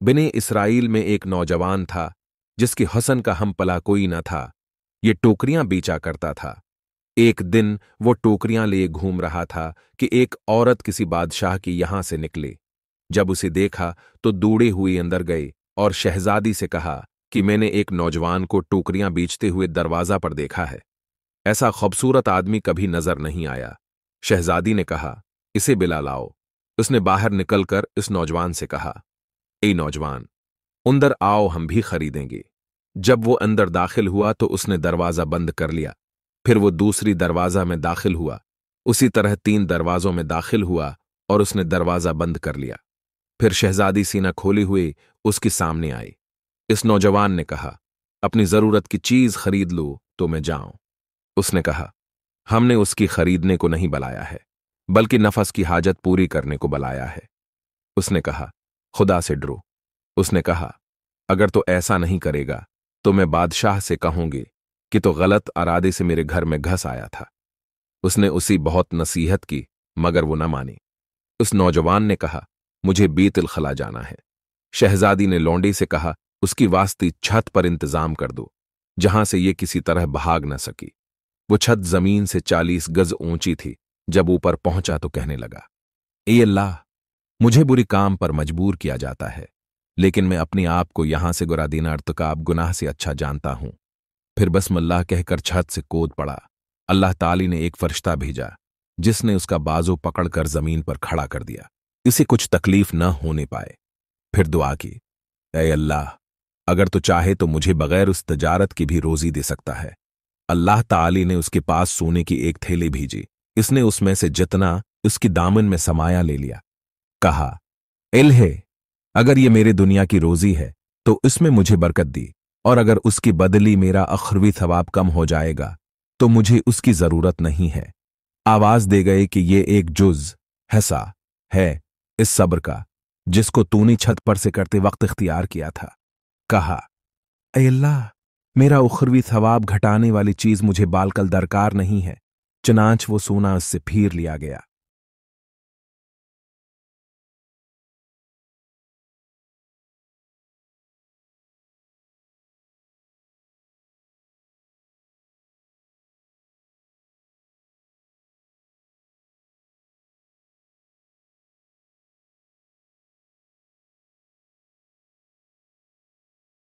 बिने इसराइल में एक नौजवान था जिसके हसन का हमपला कोई न था। ये टोकरियां बेचा करता था। एक दिन वो टोकरियां लिए घूम रहा था कि एक औरत किसी बादशाह की यहां से निकले। जब उसे देखा तो दौड़े हुए अंदर गए और शहजादी से कहा कि मैंने एक नौजवान को टोकरियां बेचते हुए दरवाजा पर देखा है। ऐसा खूबसूरत आदमी कभी नजर नहीं आया। शहजादी ने कहा, इसे बिला लाओ। उसने बाहर निकलकर इस नौजवान से कहा, ए नौजवान, अंदर आओ, हम भी खरीदेंगे। जब वो अंदर दाखिल हुआ तो उसने दरवाजा बंद कर लिया। फिर वो दूसरी दरवाजा में दाखिल हुआ। उसी तरह 3 दरवाजों में दाखिल हुआ और उसने दरवाजा बंद कर लिया। फिर शहजादी सीना खोले हुए उसके सामने आई। इस नौजवान ने कहा, अपनी जरूरत की चीज खरीद लो तो मैं जाऊं। उसने कहा, हमने उसकी खरीदने को नहीं बुलाया है, बल्कि नफस की हाजत पूरी करने को बुलाया है। उसने कहा, खुदा से डरो। उसने कहा, अगर तो ऐसा नहीं करेगा तो मैं बादशाह से कहूंगी कि तो गलत इरादे से मेरे घर में घस आया था। उसने उसी बहुत नसीहत की मगर वो न मानी। उस नौजवान ने कहा, मुझे बीतिल खला जाना है। शहजादी ने लौंडे से कहा, उसकी वास्ती छत पर इंतजाम कर दो जहां से ये किसी तरह भाग न सकी। वो छत जमीन से 40 गज ऊंची थी। जब ऊपर पहुंचा तो कहने लगा, ए अल्लाह, मुझे बुरी काम पर मजबूर किया जाता है, लेकिन मैं अपने आप को यहां से गुरादीना अर्तकाब गुनाह से अच्छा जानता हूं। फिर बस्मल्लाह कहकर छत से कूद पड़ा। अल्लाह ताली ने एक फरिश्ता भेजा जिसने उसका बाजू पकड़कर जमीन पर खड़ा कर दिया, इसे कुछ तकलीफ न होने पाए। फिर दुआ की, ऐ अल्लाह, अगर तो चाहे तो मुझे बगैर उस तजारत की भी रोजी दे सकता है। अल्लाह ताली ने उसके पास सोने की एक थैली भेजी। इसने उसमें से जितना उसकी दामन में समाया ले लिया। कहा, इल्हे, अगर ये मेरे दुनिया की रोजी है तो इसमें मुझे बरकत दी, और अगर उसकी बदली मेरा अखरवी थवाब कम हो जाएगा तो मुझे उसकी जरूरत नहीं है। आवाज दे गए कि ये एक जुज हिस्सा है इस सब्र का जिसको तूने छत पर से करते वक्त इख्तियार किया था। कहा, ऐ अल्लाह, मेरा उखरवी थवाब घटाने वाली चीज मुझे बालकल दरकार नहीं है। चनांच वो सोना उससे फिर लिया गया।